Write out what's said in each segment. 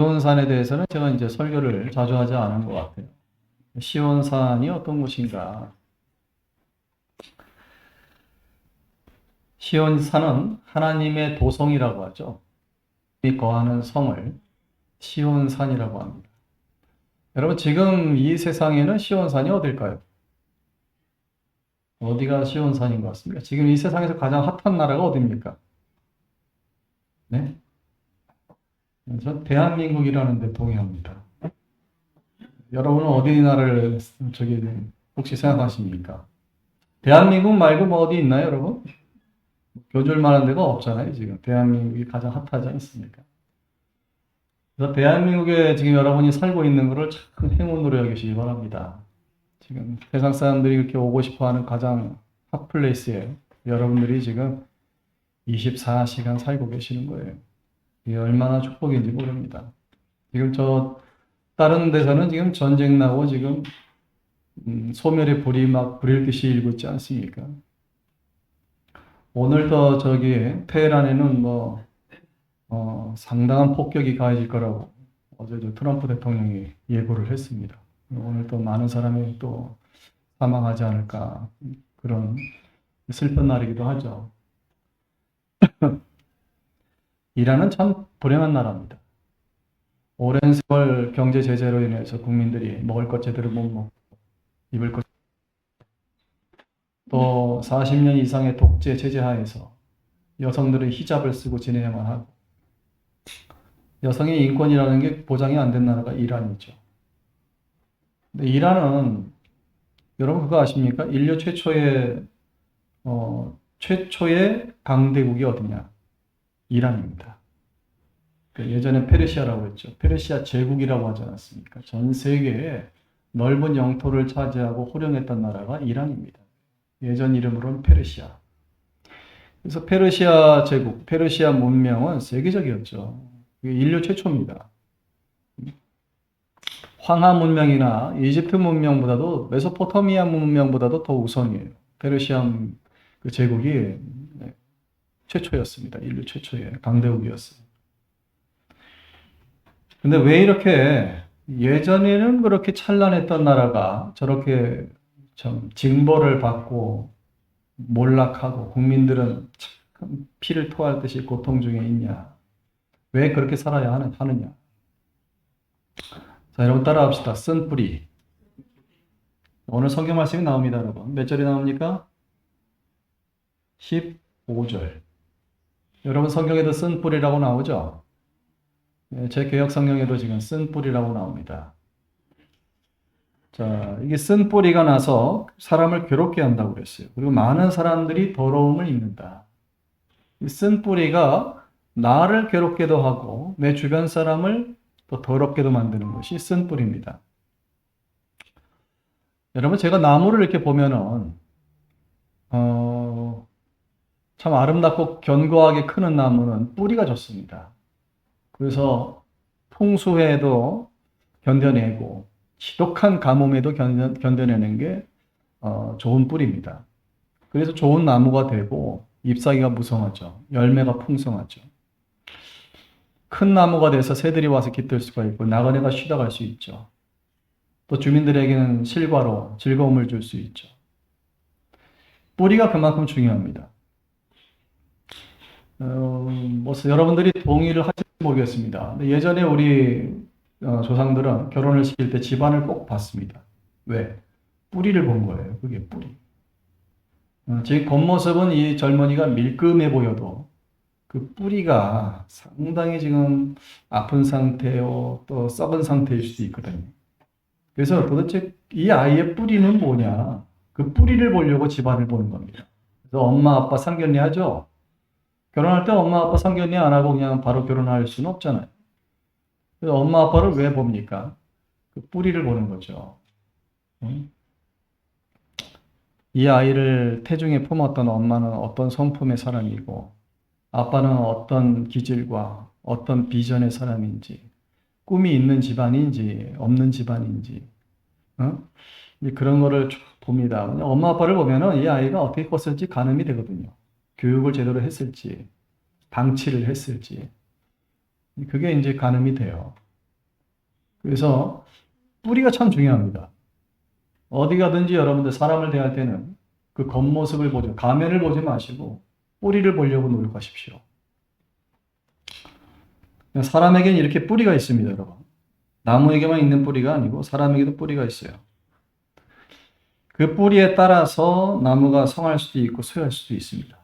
시온산에 대해서는 제가 이제 설교를 자주 하지 않은 것 같아요. 시온산이 어떤 곳인가? 시온산은 하나님의 도성이라고 하죠. 이 거하는 성을 시온산이라고 합니다. 여러분, 지금 이 세상에는 시온산이 어딜까요? 어디가 시온산인 것 같습니까? 지금 이 세상에서 가장 핫한 나라가 어디입니까? 네? 전 대한민국이라는 데 동의합니다. 여러분은 어디 나라를 혹시 생각하십니까? 대한민국 말고 뭐 어디 있나요, 여러분? 교줄 만한 데가 없잖아요, 지금. 대한민국이 가장 핫하지 않습니까? 그래서 대한민국에 지금 여러분이 살고 있는 것을 참 행운으로 여기시기 바랍니다. 지금 세상 사람들이 그렇게 오고 싶어 하는 가장 핫플레이스에 여러분들이 지금 24시간 살고 계시는 거예요. 이게 얼마나 축복인지 모릅니다. 지금 다른 데서는 지금 전쟁 나고 지금 소멸의 불이 막 불일 듯이 일고 있지 않습니까? 오늘도 테헤란에는 상당한 폭격이 가해질 거라고 어제 트럼프 대통령이 예고를 했습니다. 오늘 또 많은 사람이 또 사망하지 않을까 그런 슬픈 날이기도 하죠. 이란은 참 불행한 나라입니다. 오랜 세월 경제 제재로 인해서 국민들이 먹을 것 제대로 못 먹고 입을 것 또 40년 이상의 독재 제재 하에서 여성들은 히잡을 쓰고 지내야만 하고 여성의 인권이라는 게 보장이 안 된 나라가 이란이죠. 근데 이란은 여러분 그거 아십니까? 인류 최초의 강대국이 어디냐? 이란입니다. 예전에 페르시아라고 했죠. 페르시아 제국이라고 하지 않았습니까? 전 세계에 넓은 영토를 차지하고 호령했던 나라가 이란입니다. 예전 이름으로는 페르시아. 그래서 페르시아 제국, 페르시아 문명은 세계적이었죠. 인류 최초입니다. 황하 문명이나 이집트 문명보다도 메소포타미아 문명보다도 더 우선이에요. 페르시아 그 제국이 최초였습니다. 인류 최초의 강대국이었어요. 근데 왜 이렇게 예전에는 그렇게 찬란했던 나라가 저렇게 참 징벌을 받고 몰락하고 국민들은 참 피를 토할 듯이 고통 중에 있냐? 왜 그렇게 살아야 하느냐? 자, 여러분 따라합시다. 쓴 뿌리. 오늘 성경 말씀이 나옵니다, 여러분. 몇 절이 나옵니까? 15절. 여러분 성경에도 쓴 뿌리라고 나오죠? 제 개혁 성경에도 지금 쓴 뿌리라고 나옵니다. 자, 이게 쓴 뿌리가 나서 사람을 괴롭게 한다고 그랬어요. 그리고 많은 사람들이 더러움을 입는다. 이 쓴 뿌리가 나를 괴롭게도 하고 내 주변 사람을 또 더럽게도 만드는 것이 쓴 뿌리입니다. 여러분, 제가 나무를 이렇게 보면은 참 아름답고 견고하게 크는 나무는 뿌리가 좋습니다. 그래서 풍수해도 견뎌내고 지독한 가뭄에도 견뎌내는 게 좋은 뿌리입니다. 그래서 좋은 나무가 되고 잎사귀가 무성하죠. 열매가 풍성하죠. 큰 나무가 돼서 새들이 와서 깃들 수가 있고 나그네가 쉬다 갈 수 있죠. 또 주민들에게는 실과로 즐거움을 줄 수 있죠. 뿌리가 그만큼 중요합니다. 여러분들이 동의를 하실지 모르겠습니다. 예전에 우리 조상들은 결혼을 시킬 때 집안을 꼭 봤습니다. 왜? 뿌리를 본 거예요. 그게 뿌리. 지금 겉모습은 이 젊은이가 밀끔해 보여도 그 뿌리가 상당히 지금 아픈 상태요, 또 썩은 상태일 수도 있거든요. 그래서 도대체 이 아이의 뿌리는 뭐냐? 그 뿌리를 보려고 집안을 보는 겁니다. 그래서 엄마, 아빠 상견례 하죠? 결혼할 때 엄마, 아빠 상견례 안 하고 그냥 바로 결혼할 수는 없잖아요. 그래서 엄마, 아빠를 왜 봅니까? 그 뿌리를 보는 거죠. 이 아이를 태중에 품었던 엄마는 어떤 성품의 사람이고, 아빠는 어떤 기질과 어떤 비전의 사람인지, 꿈이 있는 집안인지, 없는 집안인지, 그런 거를 쭉 봅니다. 엄마, 아빠를 보면은 이 아이가 어떻게 컸을지 가늠이 되거든요. 교육을 제대로 했을지, 방치를 했을지. 그게 이제 가늠이 돼요. 그래서 뿌리가 참 중요합니다. 어디 가든지 여러분들 사람을 대할 때는 그 겉모습을 보죠. 가면을 보지 마시고 뿌리를 보려고 노력하십시오. 사람에게는 이렇게 뿌리가 있습니다, 여러분. 나무에게만 있는 뿌리가 아니고 사람에게도 뿌리가 있어요. 그 뿌리에 따라서 나무가 성할 수도 있고 쇠할 수도 있습니다.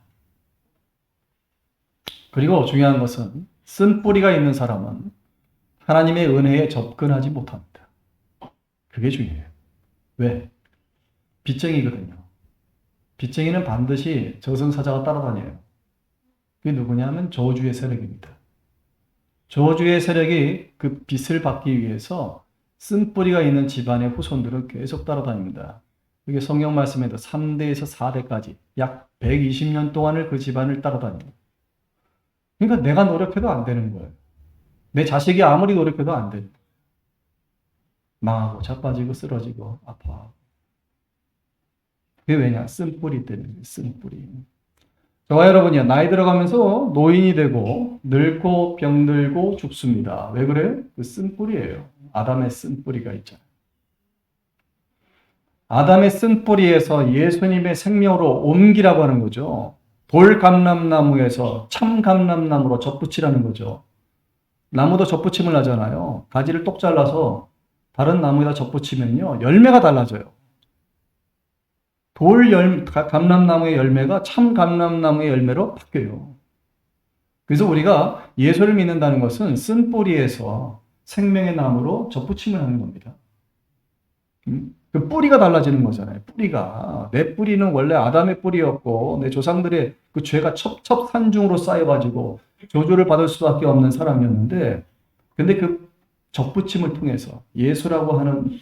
그리고 중요한 것은 쓴 뿌리가 있는 사람은 하나님의 은혜에 접근하지 못합니다. 그게 중요해요. 왜? 빚쟁이거든요. 빚쟁이는 반드시 저승사자가 따라다녀요. 그게 누구냐면 저주의 세력입니다. 저주의 세력이 그 빚을 받기 위해서 쓴 뿌리가 있는 집안의 후손들은 계속 따라다닙니다. 그게 성경 말씀에도 3대에서 4대까지 약 120년 동안을 그 집안을 따라다닙니다. 그러니까 내가 노력해도 안 되는 거예요. 내 자식이 아무리 노력해도 안 돼요. 망하고 자빠지고 쓰러지고 아파. 그게 왜냐? 쓴 뿌리 때문에. 쓴 뿌리. 저와 여러분이요, 나이 들어가면서 노인이 되고 늙고 병들고 죽습니다. 왜 그래요? 그 쓴 뿌리예요. 아담의 쓴 뿌리가 있잖아요. 아담의 쓴 뿌리에서 예수님의 생명으로 옮기라고 하는 거죠. 돌 감람나무에서 참 감람나무로 접붙이라는 거죠. 나무도 접붙임을 하잖아요. 가지를 똑 잘라서 다른 나무에다 접붙이면요, 열매가 달라져요. 감람나무의 열매가 참 감람나무의 열매로 바뀌어요. 그래서 우리가 예수를 믿는다는 것은 쓴 뿌리에서 생명의 나무로 접붙임을 하는 겁니다. 그 뿌리가 달라지는 거잖아요. 뿌리가. 내 뿌리는 원래 아담의 뿌리였고 내 조상들의 그 죄가 첩첩산중으로 쌓여가지고 저주를 받을 수밖에 없는 사람이었는데, 근데 그 접붙임을 통해서 예수라고 하는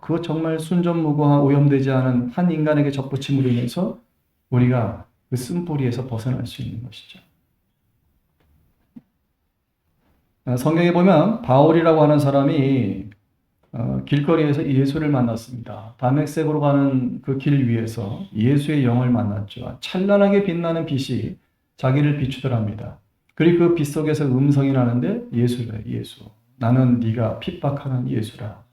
그 정말 순전무구한 오염되지 않은 한 인간에게 접붙임으로 인해서 우리가 그 쓴 뿌리에서 벗어날 수 있는 것이죠. 성경에 보면 바울이라고 하는 사람이 길거리에서 예수를 만났습니다. 다메섹으로 가는 그 길 위에서 예수의 영을 만났죠. 찬란하게 빛나는 빛이 자기를 비추더랍니다. 그리고 그 빛 속에서 음성이 나는데 예수래, 예수. 나는 네가 핍박하는 예수라.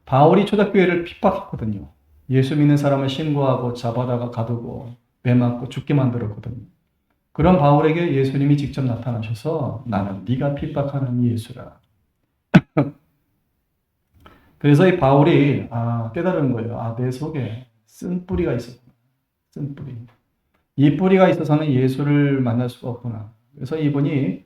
바울이 초대교회를 핍박했거든요. 예수 믿는 사람을 신고하고 잡아다가 가두고 매맞고 죽게 만들었거든요. 그런 바울에게 예수님이 직접 나타나셔서 나는 네가 핍박하는 예수라. 그래서 이 바울이 깨달은 거예요. 내 속에 쓴 뿌리가 있었구나. 쓴 뿌리. 이 뿌리가 있어서는 예수를 만날 수가 없구나. 그래서 이분이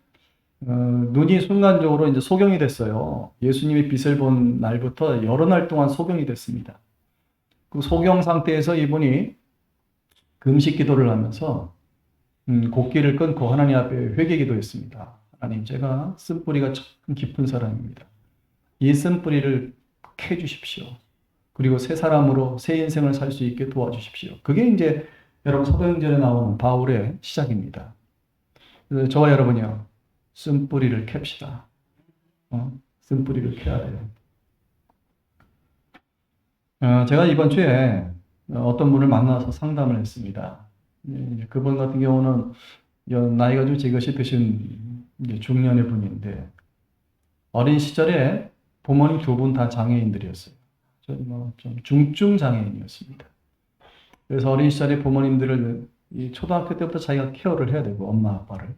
눈이 순간적으로 이제 소경이 됐어요. 예수님의 빛을 본 날부터 여러 날 동안 소경이 됐습니다. 그 소경 상태에서 이분이 금식 기도를 하면서 곡기를 끊고 하나님 앞에 회개 기도했습니다. 하나님, 제가 쓴 뿌리가 참 깊은 사람입니다. 이 쓴 뿌리를 캐 주십시오. 그리고 새 사람으로 새 인생을 살 수 있게 도와주십시오. 그게 이제 여러분 사도행전에 나오는 바울의 시작입니다. 그래서 저와 여러분이요, 쓴 뿌리를 캡시다. 쓴 뿌리를 캐야 돼요. 제가 이번 주에 어떤 분을 만나서 상담을 했습니다. 그분 같은 경우는 나이가 좀 지긋이 드신 중년의 분인데, 어린 시절에 부모님 두 분 다 장애인들이었어요. 좀 중증 장애인이었습니다. 그래서 어린 시절에 부모님들을 초등학교 때부터 자기가 케어를 해야 되고, 엄마 아빠를.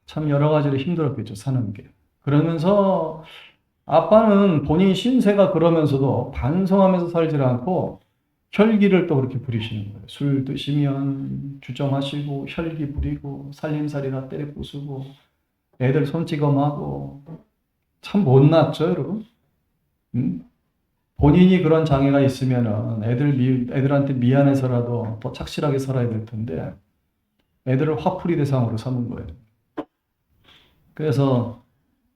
참 여러 가지로 힘들었겠죠, 사는 게. 그러면서 아빠는 본인 신세가 그러면서도 반성하면서 살지 않고 혈기를 또 그렇게 부리시는 거예요. 술 드시면 주정하시고 혈기 부리고 살림살이나 때려 부수고 애들 손찌검하고 참 못났죠, 여러분? 본인이 그런 장애가 있으면은 애들한테 미안해서라도 더 착실하게 살아야 될 텐데 애들을 화풀이 대상으로 삼은 거예요. 그래서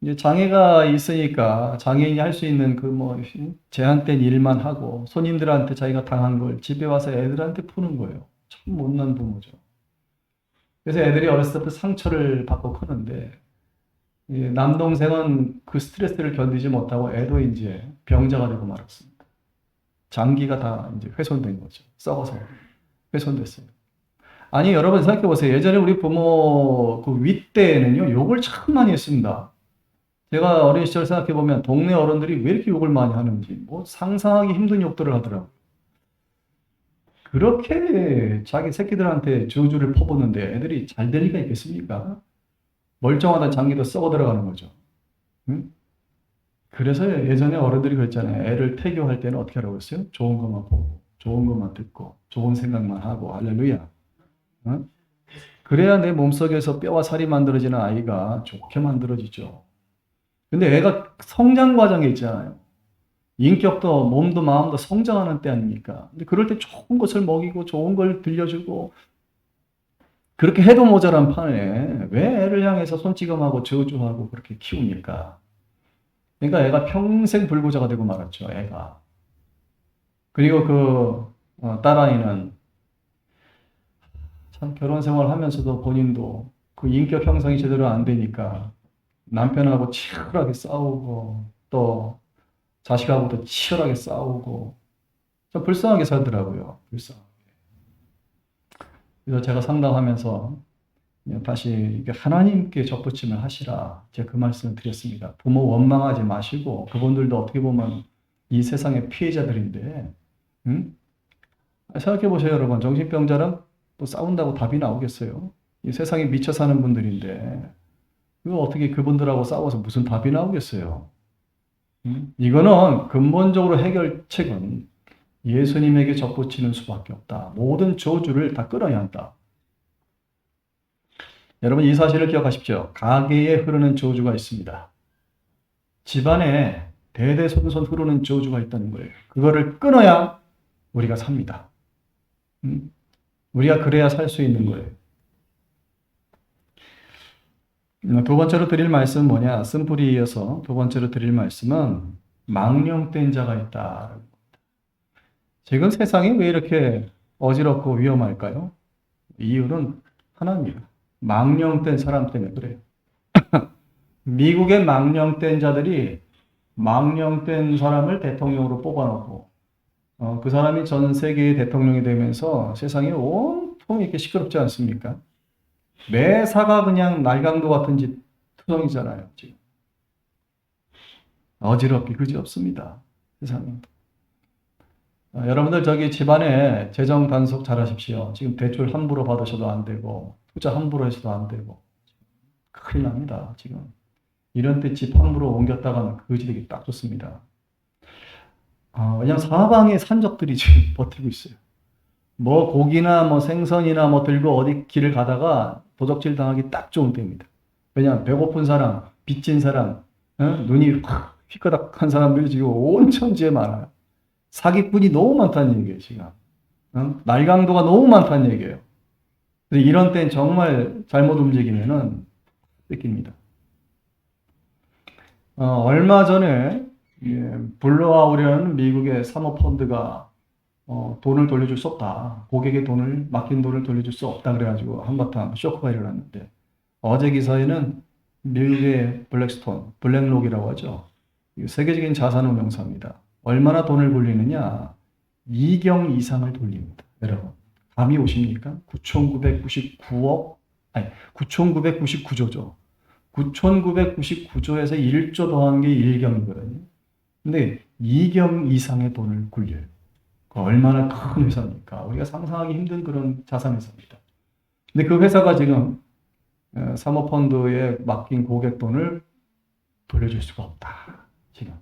이제 장애가 있으니까 장애인이 할 수 있는 제한된 일만 하고 손님들한테 자기가 당한 걸 집에 와서 애들한테 푸는 거예요. 참 못난 부모죠. 그래서 애들이 어렸을 때부터 상처를 받고 크는데 남동생은 그 스트레스를 견디지 못하고 애도 이제 병자가 되고 말았습니다. 장기가 다 이제 훼손된 거죠. 썩어서 훼손됐어요. 아니, 여러분 생각해 보세요. 예전에 우리 부모 그 윗대에는요, 욕을 참 많이 했습니다. 제가 어린 시절 생각해 보면 동네 어른들이 왜 이렇게 욕을 많이 하는지 뭐 상상하기 힘든 욕들을 하더라고요. 그렇게 자기 새끼들한테 저주를 퍼붓는데 애들이 잘 될 리가 있겠습니까? 멀쩡하다 장기도 썩어 들어가는 거죠. 응? 그래서 예전에 어른들이 그랬잖아요. 애를 태교할 때는 어떻게 하라고 했어요? 좋은 것만 보고, 좋은 것만 듣고, 좋은 생각만 하고, 할렐루야. 응? 그래야 내 몸속에서 뼈와 살이 만들어지는 아이가 좋게 만들어지죠. 근데 애가 성장 과정에 있잖아요. 인격도 몸도 마음도 성장하는 때 아닙니까? 근데 그럴 때 좋은 것을 먹이고 좋은 걸 들려주고 그렇게 해도 모자란 판에 왜 애를 향해서 손찌검하고 저주하고 그렇게 키웁니까? 그러니까 애가 평생 불구자가 되고 말았죠, 애가. 그리고 딸아이는 참 결혼 생활 하면서도 본인도 그 인격 형성이 제대로 안 되니까 남편하고 치열하게 싸우고 또 자식하고도 치열하게 싸우고 좀 불쌍하게 살더라고요. 불쌍하게. 그래서 제가 상담하면서 다시 하나님께 접붙임을 하시라. 제가 그 말씀을 드렸습니다. 부모 원망하지 마시고 그분들도 어떻게 보면 이 세상의 피해자들인데 응? 생각해 보세요, 여러분. 정신병자는 또 싸운다고 답이 나오겠어요? 이 세상에 미쳐 사는 분들인데 이거 어떻게 그분들하고 싸워서 무슨 답이 나오겠어요? 응? 이거는 근본적으로 해결책은 예수님에게 접붙이는 수밖에 없다. 모든 저주를 다 끊어야 한다. 여러분 이 사실을 기억하십시오. 가계에 흐르는 저주가 있습니다. 집안에 대대손손 흐르는 저주가 있다는 거예요. 그거를 끊어야 우리가 삽니다. 우리가 그래야 살 수 있는 거예요. 두 번째로 드릴 말씀은 뭐냐? 쓴뿌리에 이어서 두 번째로 드릴 말씀은 망령된 자가 있다. 지금 세상이 왜 이렇게 어지럽고 위험할까요? 이유는 하나입니다. 망령된 사람 때문에 그래요. 미국의 망령된 자들이 망령된 사람을 대통령으로 뽑아놓고 그 사람이 전 세계의 대통령이 되면서 세상이 온통 이렇게 시끄럽지 않습니까? 매사가 그냥 날강도 같은 짓 투성이잖아요. 지금 어지럽기 그지없습니다. 세상에. 여러분들 저기 집안에 재정 단속 잘 하십시오. 지금 대출 함부로 받으셔도 안 되고 투자 함부로 해서도 안 되고 큰일 납니다. 지금 이런 때 집 함부로 옮겼다가는 거지 딱 좋습니다. 왜냐면 사방에 산적들이 지금 버티고 있어요. 뭐 고기나 뭐 생선이나 뭐 들고 어디 길을 가다가 도적질 당하기 딱 좋은 때입니다. 왜냐면 배고픈 사람, 빚진 사람, 눈이 확 휘가닥한 사람들이 지금 온 천지에 많아요. 사기꾼이 너무 많다는 얘기예요, 지금. 날강도가 너무 많다는 얘기예요. 근데 이런 때는 정말 잘못 움직이면은 뺏깁니다. 얼마 전에 블루아울이라는 미국의 사모펀드가 돈을 돌려줄 수 없다. 고객의 돈을, 맡긴 돈을 돌려줄 수 없다. 그래가지고 한바탕 쇼크가 일어났는데 어제 기사에는 미국의 블랙스톤, 블랙록이라고 하죠. 세계적인 자산운용사입니다. 얼마나 돈을 굴리느냐? 2경 이상을 돌립니다. 여러분, 감이 오십니까? 9,999억? 아니, 9,999조죠. 9,999조에서 1조 더한 게 1경이거든요. 근데 2경 이상의 돈을 굴려요. 얼마나 큰 회사입니까? 우리가 상상하기 힘든 그런 자산회사입니다. 근데 그 회사가 지금 사모펀드에 맡긴 고객 돈을 돌려줄 수가 없다. 지금.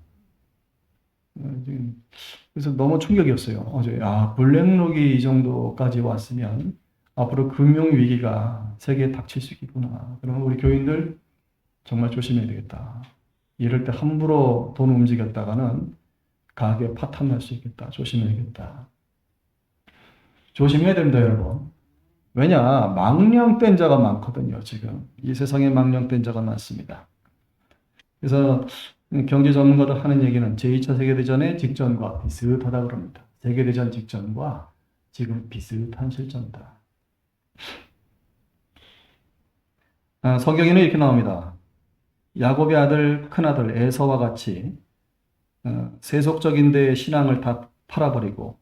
그래서 너무 충격이었어요. 어제 블랙록이 이 정도까지 왔으면 앞으로 금융위기가 세계에 닥칠 수 있구나. 그러면 우리 교인들 정말 조심해야 되겠다. 이럴 때 함부로 돈 움직였다가는 가게 파탄 날 수 있겠다. 조심해야겠다. 조심해야 됩니다, 여러분. 왜냐? 망령된 자가 많거든요, 지금. 이 세상에 망령된 자가 많습니다. 그래서 경제 전문가들 하는 얘기는 제2차 세계대전의 직전과 비슷하다 그럽니다. 세계대전 직전과 지금 비슷한 실정이다. 성경에는 이렇게 나옵니다. 야곱의 아들, 큰아들 에서와 같이 세속적인 데 신앙을 다 팔아버리고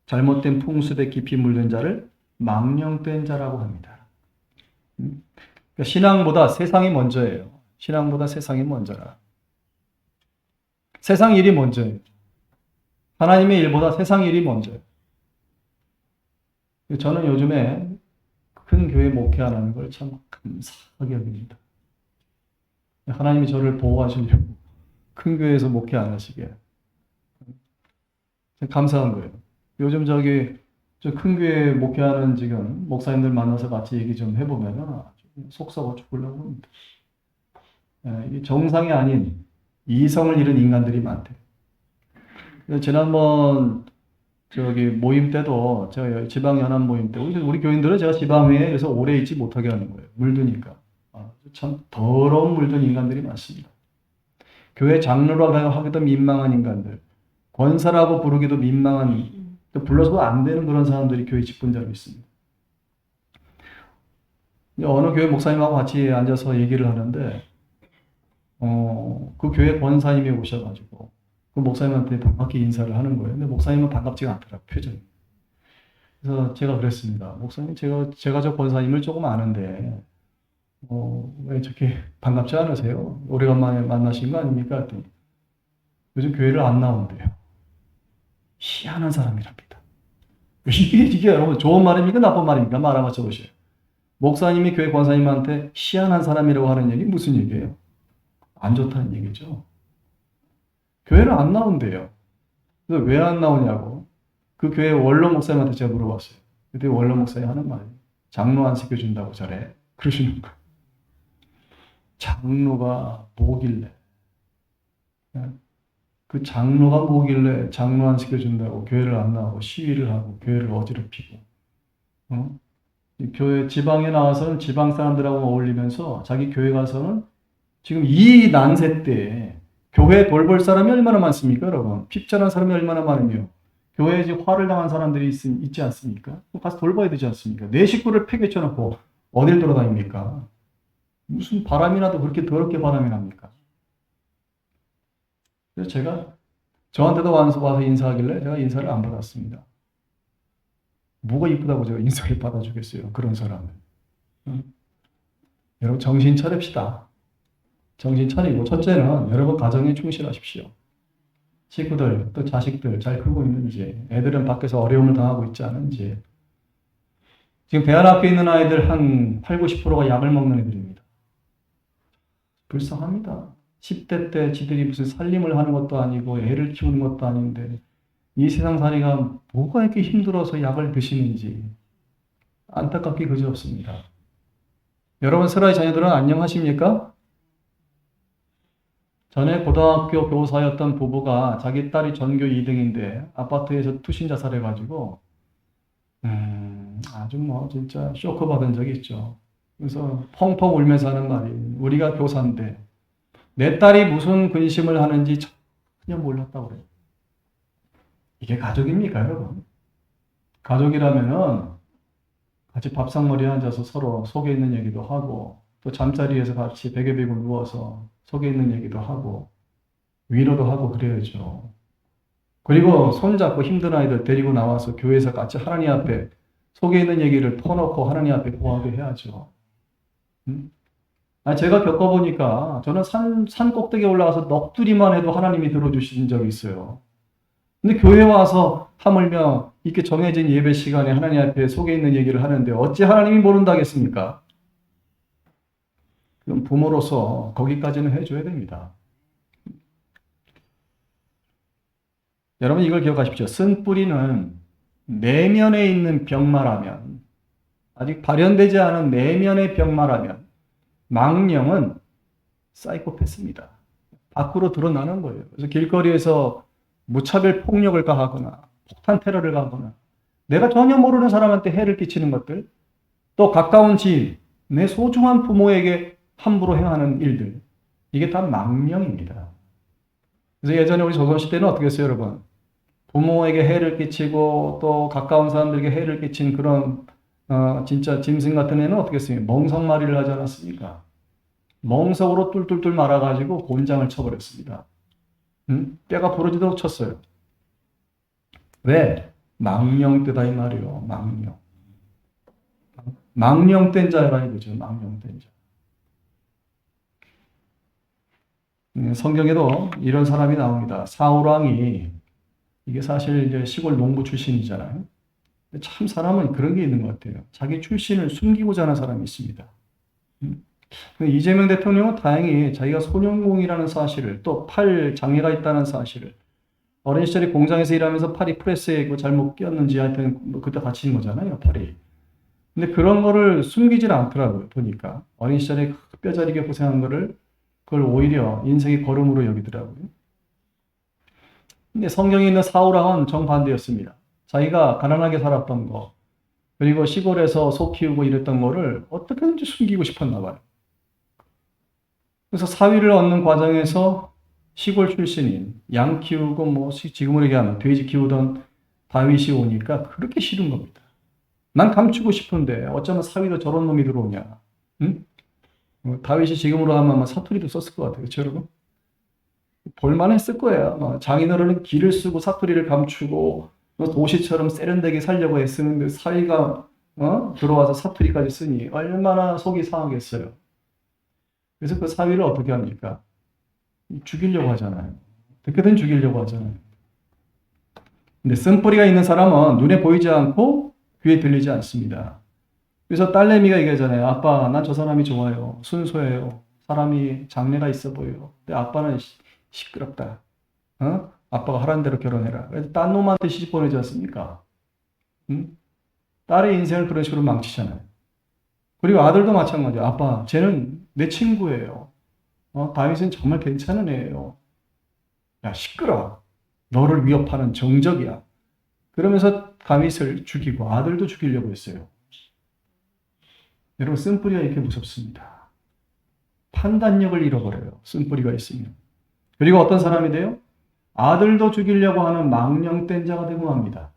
잘못된 풍습에 깊이 물든 자를 망령된 자라고 합니다. 그러니까 신앙보다 세상이 먼저예요. 신앙보다 세상이 먼저라. 세상 일이 먼저예요. 하나님의 일보다 세상 일이 먼저예요. 저는 요즘에 큰 교회 목회하는 걸 참 감사하게 여깁니다. 하나님이 저를 보호하시려고 큰 교회에서 목회 안 하시게 감사한 거예요. 요즘 저 큰 교회 목회하는 지금 목사님들 만나서 같이 얘기 좀 해보면 속 썩어 죽으려고 합니다. 이게 정상이 아닌 이성을 잃은 인간들이 많대요. 지난번 모임 때도 제가 지방연합 모임 때 우리 교인들은 제가 지방회에서 오래 있지 못하게 하는 거예요. 물드니까. 참 더러운 물든 인간들이 많습니다. 교회 장로라고 하기도 민망한 인간들, 권사라고 부르기도 민망한, 불러서도 안 되는 그런 사람들이 교회 직분자로 있습니다. 어느 교회 목사님하고 같이 앉아서 얘기를 하는데 그 교회 권사님이 오셔가지고 그 목사님한테 반갑게 인사를 하는 거예요. 근데 목사님은 반갑지가 않더라고요, 표정이. 그래서 제가 그랬습니다. 목사님, 제가 저 권사님을 조금 아는데 왜 저렇게 반갑지 않으세요? 오래간만에 만나신 거 아닙니까? 했더니 요즘 교회를 안 나온대요. 희한한 사람이랍니다. 이게 여러분 좋은 말입니까? 나쁜 말입니까? 말 한번 쳐보세요. 목사님이 교회 권사님한테 희한한 사람이라고 하는 얘기 무슨 얘기예요? 안 좋다는 얘기죠. 교회를 안 나온대요. 그래서 왜 안 나오냐고 그 교회 원로 목사님한테 제가 물어봤어요. 그때 원로 목사님 하는 말이 장로 안 시켜준다고 저래 그러시는 거예요. 장로가 뭐길래 그 장로가 뭐길래 장로 안 시켜준다고 교회를 안 나오고 시위를 하고 교회를 어지럽히고 교회 지방에 나와서는 지방 사람들하고 어울리면서 자기 교회 가서는 지금 이 난세 때에 교회 돌볼 사람이 얼마나 많습니까, 여러분? 핍절한 사람이 얼마나 많으며 교회에 이제 화를 당한 사람들이 있지 않습니까? 가서 돌봐야 되지 않습니까? 내 식구를 폐교쳐놓고 어딜 돌아다닙니까? 무슨 바람이 나도 그렇게 더럽게 바람이 납니까? 그래서 제가 저한테도 와서 인사하길래 제가 인사를 안 받았습니다. 뭐가 이쁘다고 제가 인사를 받아주겠어요, 그런 사람을. 여러분 정신 차립시다. 정신 차리고 첫째는 여러분 가정에 충실하십시오. 식구들 또 자식들 잘 크고 있는지, 애들은 밖에서 어려움을 당하고 있지 않은지. 지금 대안 앞에 있는 아이들 한 8, 90%가 약을 먹는 애들입니다. 불쌍합니다. 10대 때 지들이 무슨 살림을 하는 것도 아니고 애를 키우는 것도 아닌데 이 세상살이가 뭐가 이렇게 힘들어서 약을 드시는지 안타깝게 그지없습니다. 여러분 슬라의 자녀들은 안녕하십니까? 전에 고등학교 교사였던 부부가 자기 딸이 전교 2등인데 아파트에서 투신 자살해가지고 아주 진짜 쇼크 받은 적이 있죠. 그래서 펑펑 울면서 하는 말이 우리가 교사인데 내 딸이 무슨 근심을 하는지 전혀 몰랐다고 그래요. 이게 가족입니까, 여러분? 가족이라면은 같이 밥상머리에 앉아서 서로 속에 있는 얘기도 하고 또 잠자리에서 같이 베개 베고 누워서 속에 있는 얘기도 하고 위로도 하고 그래야죠. 그리고 손잡고 힘든 아이들 데리고 나와서 교회에서 같이 하나님 앞에 속에 있는 얘기를 터놓고 하나님 앞에 고하게 해야죠. 제가 겪어보니까 저는 산 꼭대기에 올라가서 넋두리만 해도 하나님이 들어주신 적이 있어요. 근데 교회 와서 하물며 이렇게 정해진 예배 시간에 하나님 앞에 속에 있는 얘기를 하는데 어찌 하나님이 모른다겠습니까? 그럼 부모로서 거기까지는 해줘야 됩니다. 여러분 이걸 기억하십시오. 쓴 뿌리는 내면에 있는 병마라면, 아직 발현되지 않은 내면의 병마라면 망령은 사이코패스입니다. 밖으로 드러나는 거예요. 그래서 길거리에서 무차별 폭력을 가하거나 폭탄 테러를 가하거나 내가 전혀 모르는 사람한테 해를 끼치는 것들, 또 가까운 지인, 내 소중한 부모에게 함부로 행하는 일들, 이게 다 망령입니다. 그래서 예전에 우리 조선시대는 어떻게 했어요, 여러분? 부모에게 해를 끼치고 또 가까운 사람들에게 해를 끼친 그런 진짜 짐승 같은 애는 어떻게 했어요? 멍석말이를 하지 않았습니까? 멍석으로 뚫뚫뚫 말아가지고 곤장을 쳐버렸습니다. 뼈가 부러지도록 쳤어요. 왜? 망령때다 이 말이요. 망령. 망령된 자라 이거죠. 망령된 자. 성경에도 이런 사람이 나옵니다. 사울 왕이 이게 사실 이제 시골 농부 출신이잖아요. 근데 참 사람은 그런 게 있는 것 같아요. 자기 출신을 숨기고자 하는 사람이 있습니다. 음. 이재명 대통령은 다행히 자기가 소년공이라는 사실을 또 팔 장애가 있다는 사실을 어린 시절에 공장에서 일하면서 팔이 프레스에 잘못 끼었는지 하여튼 뭐 그때 다친 거잖아요, 팔이. 근데 그런 거를 숨기질 않더라고요, 보니까. 어린 시절에 뼈저리게 고생한 거를 그걸 오히려 인생의 걸음으로 여기더라고요. 근데 성경에 있는 사울왕은 정반대였습니다. 자기가 가난하게 살았던 거, 그리고 시골에서 소 키우고 이랬던 거를 어떻게든지 숨기고 싶었나 봐요. 그래서 사위를 얻는 과정에서 시골 출신인 양 키우고 뭐 지금으로 얘기하면 돼지 키우던 다윗이 오니까 그렇게 싫은 겁니다. 난 감추고 싶은데 어쩌면 사위도 저런 놈이 들어오냐. 응? 다윗이 지금으로 하면 아마 사투리도 썼을 것 같아요. 그렇죠, 여러분? 볼만했을 거예요. 장인어른은 기를 쓰고 사투리를 감추고 도시처럼 세련되게 살려고 애쓰는데 사위가 들어와서 사투리까지 쓰니 얼마나 속이 상하겠어요. 그래서 그 사위를 어떻게 합니까? 죽이려고 하잖아요. 어떻게든 죽이려고 하잖아요. 근데 쓴뿌리가 있는 사람은 눈에 보이지 않고 귀에 들리지 않습니다. 그래서 딸내미가 얘기하잖아요. 아빠, 난 저 사람이 좋아요. 순수해요. 사람이 장래가 있어 보여요. 근데 아빠는 시끄럽다. 아빠가 하라는 대로 결혼해라. 그래서 딴 놈한테 시집 보내지 않습니까? 응? 딸의 인생을 그런 식으로 망치잖아요. 그리고 아들도 마찬가지야. 아빠, 쟤는 내 친구예요. 다윗은 정말 괜찮은 애예요. 야, 시끄러. 너를 위협하는 정적이야. 그러면서 다윗을 죽이고 아들도 죽이려고 했어요. 여러분, 쓴뿌리가 이렇게 무섭습니다. 판단력을 잃어버려요. 쓴뿌리가 있으면. 그리고 어떤 사람이 돼요? 아들도 죽이려고 하는 망령된 자가 되고 맙니다.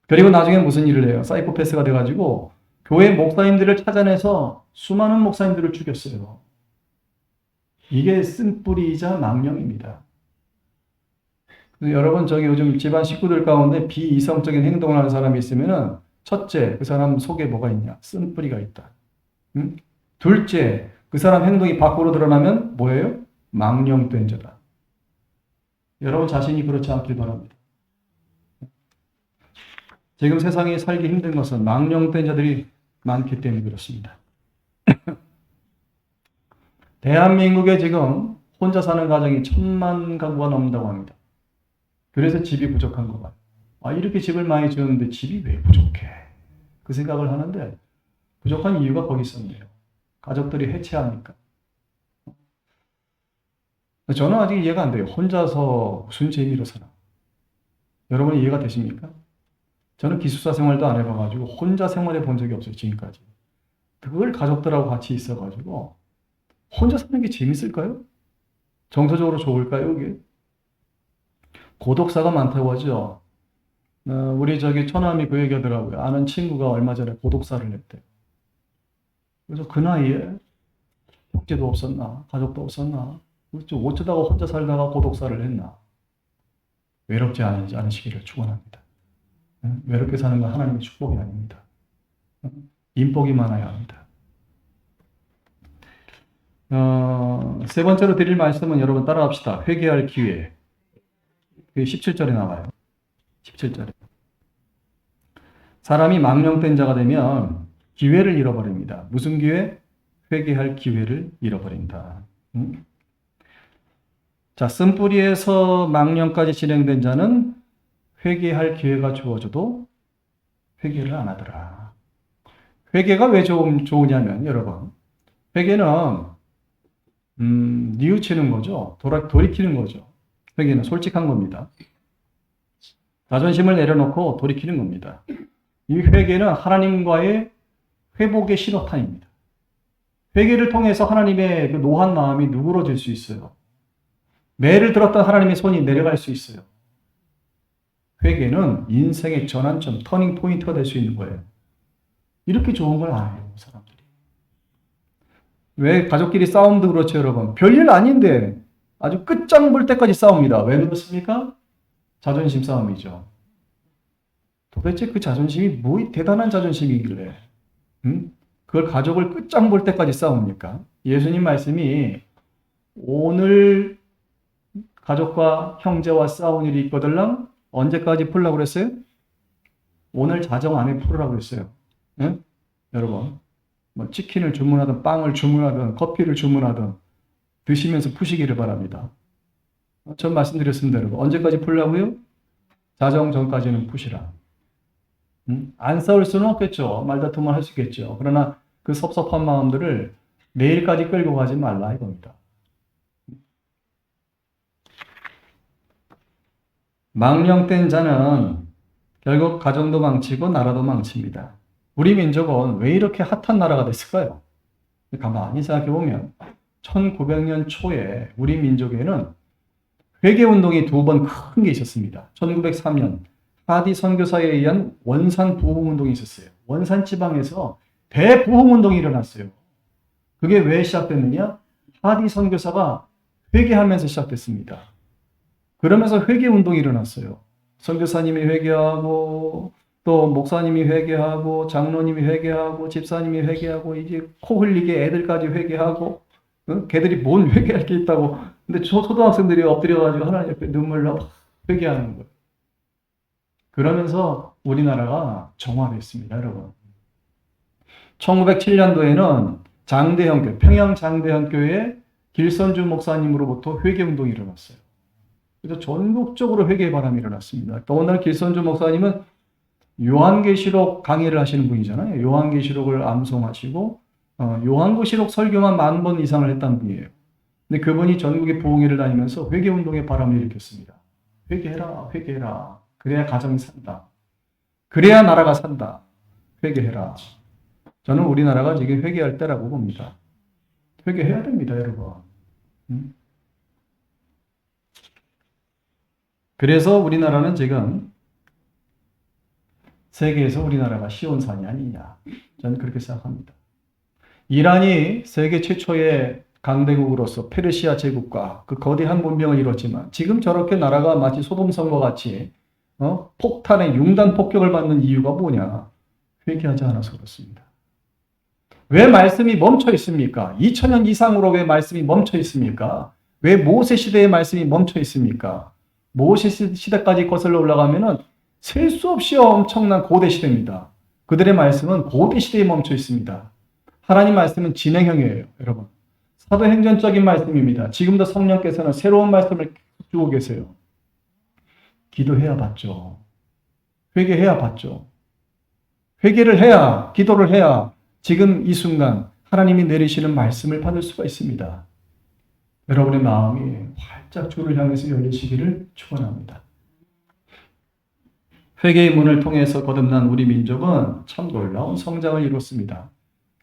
그리고 나중에 무슨 일을 해요? 사이코패스가 돼가지고 교회 목사님들을 찾아내서 수많은 목사님들을 죽였어요. 이게 쓴뿌리이자 망령입니다. 여러분, 저기 요즘 집안 식구들 가운데 비이성적인 행동을 하는 사람이 있으면은 첫째, 그 사람 속에 뭐가 있냐? 쓴뿌리가 있다. 응? 둘째, 그 사람 행동이 밖으로 드러나면 뭐예요? 망령된 자다. 여러분 자신이 그렇지 않길 바랍니다. 지금 세상에 살기 힘든 것은 망령된 자들이 많기 때문에 그렇습니다. 대한민국에 지금 혼자 사는 가정이 1000만 가구가 넘는다고 합니다. 그래서 집이 부족한 거 봐요. 이렇게 집을 많이 지었는데 집이 왜 부족해? 그 생각을 하는데 부족한 이유가 거기 있었네요. 가족들이 해체하니까. 저는 아직 이해가 안 돼요. 혼자서 무슨 재미로 사나? 여러분 이해가 되십니까? 저는 기숙사 생활도 안 해봐가지고 혼자 생활해 본 적이 없어요. 지금까지. 그걸 가족들하고 같이 있어가지고 혼자 사는 게 재밌을까요? 정서적으로 좋을까요? 이게? 고독사가 많다고 하죠. 우리 저기 처남이 그 얘기하더라고요. 아는 친구가 얼마 전에 고독사를 했대요. 그래서 그 나이에 형제도 없었나, 가족도 없었나, 어쩌다가 혼자 살다가 고독사를 했나. 외롭지 않으시기를 축원합니다. 외롭게 사는 건 하나님의 축복이 아닙니다. 인복이 많아야 합니다. 세 번째로 드릴 말씀은 여러분 따라합시다. 회개할 기회. 그게 17절에 나와요. 17절에. 사람이 망령된 자가 되면 기회를 잃어버립니다. 무슨 기회? 회개할 기회를 잃어버린다. 자, 쓴뿌리에서 망령까지 진행된 자는 회개할 기회가 주어져도 회개를 안 하더라. 회개가 왜 좋으냐면 여러분, 회개는 뉘우치는 거죠. 돌이키는 거죠. 회개는 솔직한 겁니다. 자존심을 내려놓고 돌이키는 겁니다. 이 회개는 하나님과의 회복의 신호탄입니다. 회개를 통해서 하나님의 그 노한 마음이 누그러질 수 있어요. 매를 들었던 하나님의 손이 내려갈 수 있어요. 회개는 인생의 전환점, 터닝 포인트가 될 수 있는 거예요. 이렇게 좋은 걸 안 해요, 사람들이. 왜 가족끼리 싸움도 그렇죠, 여러분. 별일 아닌데 아주 끝장 볼 때까지 싸웁니다. 왜 그렇습니까? 자존심 싸움이죠. 도대체 그 자존심이 뭐 대단한 자존심이길래 그걸 가족을 끝장 볼 때까지 싸웁니까? 예수님 말씀이 오늘 가족과 형제와 싸운 일이 있거들랑 언제까지 풀라고 그랬어요? 오늘 자정 안에 풀으라고 그랬어요. 응? 여러분, 뭐 치킨을 주문하든 빵을 주문하든 커피를 주문하든 드시면서 푸시기를 바랍니다. 전 말씀드렸습니다, 여러분. 언제까지 풀라고요? 자정 전까지는 푸시라. 안 싸울 수는 없겠죠. 말다툼을 할 수 있겠죠. 그러나 그 섭섭한 마음들을 내일까지 끌고 가지 말라 이겁니다. 망령된 자는 결국 가정도 망치고 나라도 망칩니다. 우리 민족은 왜 이렇게 핫한 나라가 됐을까요? 가만히 생각해보면 1900년 초에 우리 민족에는 회계운동이 두 번 큰 게 있었습니다. 1903년 하디 선교사에 의한 원산 부흥운동이 있었어요. 원산 지방에서 대부흥운동이 일어났어요. 그게 왜 시작됐느냐? 하디 선교사가 회개하면서 시작됐습니다. 그러면서 회개운동이 일어났어요. 선교사님이 회개하고 또 목사님이 회개하고 장로님이 회개하고 집사님이 회개하고 이제 코 흘리게 애들까지 회개하고 걔들이 뭔 회개할 게 있다고 근데 초등학생들이 엎드려가지고 하나님 옆에 눈물로 막 회개하는 거예요. 그러면서 우리나라가 정화됐습니다, 여러분. 1907년도에는 장대현교, 평양 장대현교회 길선주 목사님으로부터 회개운동이 일어났어요. 그래서 전국적으로 회개의 바람이 일어났습니다. 더군다나 길선주 목사님은 요한계시록 강의를 하시는 분이잖아요. 요한계시록을 암송하시고 요한계시록 설교만 10,000번 이상을 했다는 분이에요. 근데 그분이 전국의 부흥회를 다니면서 회개운동의 바람을 일으켰습니다. 회개해라, 회개해라. 그래야 가정이 산다. 그래야 나라가 산다. 회개해라. 저는 우리나라가 지금 회개할 때라고 봅니다. 회개해야 됩니다, 여러분. 그래서 우리나라는 지금 세계에서 우리나라가 시온산이 아니냐. 저는 그렇게 생각합니다. 이란이 세계 최초의 강대국으로서 페르시아 제국과 그 거대한 문명을 이뤘지만 지금 저렇게 나라가 마치 소돔성과 같이 폭탄의 융단 폭격을 받는 이유가 뭐냐? 회개하지 않아서 그렇습니다. 왜 말씀이 멈춰 있습니까? 2000년 이상으로 왜 말씀이 멈춰 있습니까? 왜 모세 시대의 말씀이 멈춰 있습니까? 모세 시대까지 거슬러 올라가면은 셀 수 없이 엄청난 고대 시대입니다. 그들의 말씀은 고대 시대에 멈춰 있습니다. 하나님 말씀은 진행형이에요, 여러분. 사도행전적인 말씀입니다. 지금도 성령께서는 새로운 말씀을 주고 계세요. 기도해야 받죠. 회개해야 받죠. 회개를 해야, 기도를 해야 지금 이 순간 하나님이 내리시는 말씀을 받을 수가 있습니다. 여러분의 마음이 활짝 주를 향해서 열리시기를 축원합니다. 회개의 문을 통해서 거듭난 우리 민족은 참 놀라운 성장을 이뤘습니다.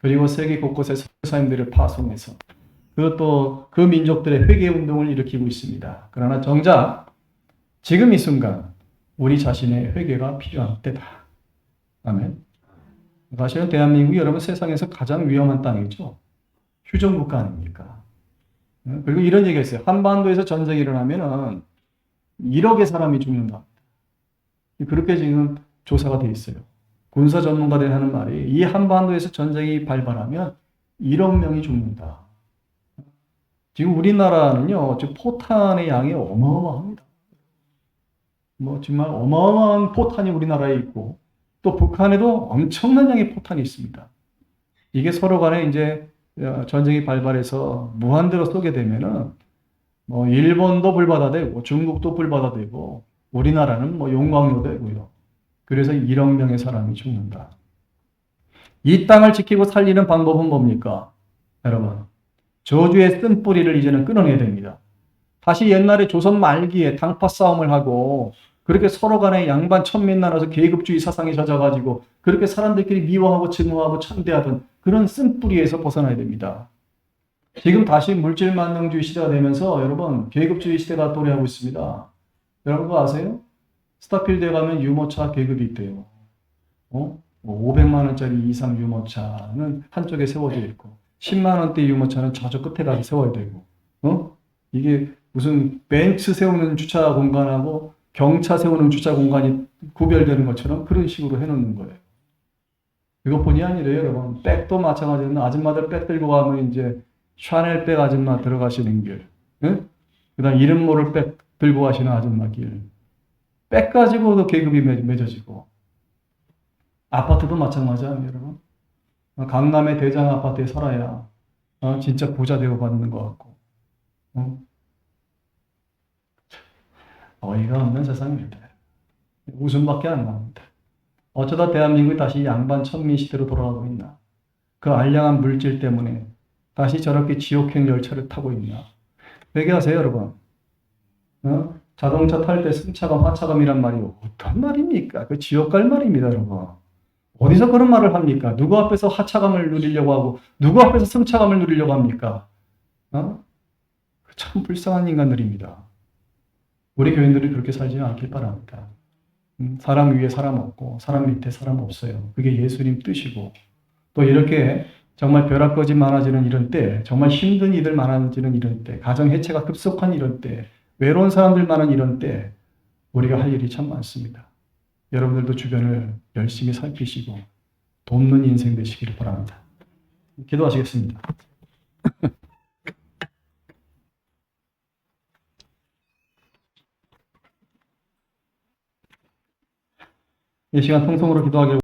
그리고 세계 곳곳에 선교사님들을 파송해서 그것도 그 민족들의 회개 운동을 일으키고 있습니다. 그러나 정작 지금 이 순간 우리 자신의 회개가 필요한 때다. 아멘. 사실은 대한민국이 여러분 세상에서 가장 위험한 땅이죠. 휴전국가 아닙니까? 그리고 이런 얘기가 있어요. 한반도에서 전쟁이 일어나면은 1억의 사람이 죽는다. 그렇게 지금 조사가 돼 있어요. 군사 전문가들이 하는 말이 이 한반도에서 전쟁이 발발하면 1억 명이 죽는다. 지금 우리나라는요, 지금 포탄의 양이 어마어마합니다. 뭐 정말 어마어마한 포탄이 우리나라에 있고 또 북한에도 엄청난 양의 포탄이 있습니다. 이게 서로 간에 이제 전쟁이 발발해서 무한대로 쏘게 되면은 뭐 일본도 불바다되고 중국도 불바다되고 우리나라는 뭐 용광로 되고요. 그래서 1억 명의 사람이 죽는다. 이 땅을 지키고 살리는 방법은 뭡니까? 여러분, 저주의 쓴뿌리를 이제는 끊어내야 됩니다. 다시 옛날에 조선 말기에 당파 싸움을 하고 그렇게 서로 간에 양반 천민 나눠서 계급주의 사상에 젖어가지고 그렇게 사람들끼리 미워하고 증오하고 천대하던 그런 쓴뿌리에서 벗어나야 됩니다. 지금 다시 물질만능주의 시대가 되면서 여러분 계급주의 시대가 도래하고 있습니다. 여러분 그거 아세요? 스타필드에 가면 유모차 계급이 있대요. 500만 원짜리 이상 유모차는 한쪽에 세워져 있고 10만 원대 유모차는 저쪽 끝에 가서 세워야 되고 이게 무슨 벤츠 세우는 주차 공간하고 경차 세우는 주차 공간이 구별되는 것처럼 그런 식으로 해놓는 거예요. 이것뿐이 아니래요, 여러분. 백도 마찬가지로 아줌마들 백 들고 가면 이제 샤넬백 아줌마 들어가시는 길, 응? 그다음 이름 모를 백 들고 가시는 아줌마 길, 백 가지고도 계급이 맺어지고, 아파트도 마찬가지 아니에요, 여러분? 강남의 대장 아파트에 살아야 진짜 부자 되고 받는 것 같고, 어? 어이가 없는 세상입니다. 웃음밖에 안 나옵니다. 어쩌다 대한민국이 다시 양반 천민 시대로 돌아가고 있나? 그 알량한 물질 때문에 다시 저렇게 지옥행 열차를 타고 있나? 회개하세요, 여러분. 자동차 탈 때 승차감, 하차감이란 말이 어떤 말입니까? 그 지옥 갈 말입니다, 여러분. 어디서 그런 말을 합니까? 누구 앞에서 하차감을 누리려고 하고, 누구 앞에서 승차감을 누리려고 합니까? 참 불쌍한 인간들입니다. 우리 교인들이 그렇게 살지는 않길 바랍니다. 사람 위에 사람 없고, 사람 밑에 사람 없어요. 그게 예수님 뜻이고, 또 이렇게 정말 벼락거지 많아지는 이런 때, 정말 힘든 일들 많아지는 이런 때, 가정 해체가 급속한 이런 때, 외로운 사람들 많은 이런 때, 우리가 할 일이 참 많습니다. 여러분들도 주변을 열심히 살피시고, 돕는 인생 되시기를 바랍니다. 기도하시겠습니다. 이 시간 통성으로 기도하기를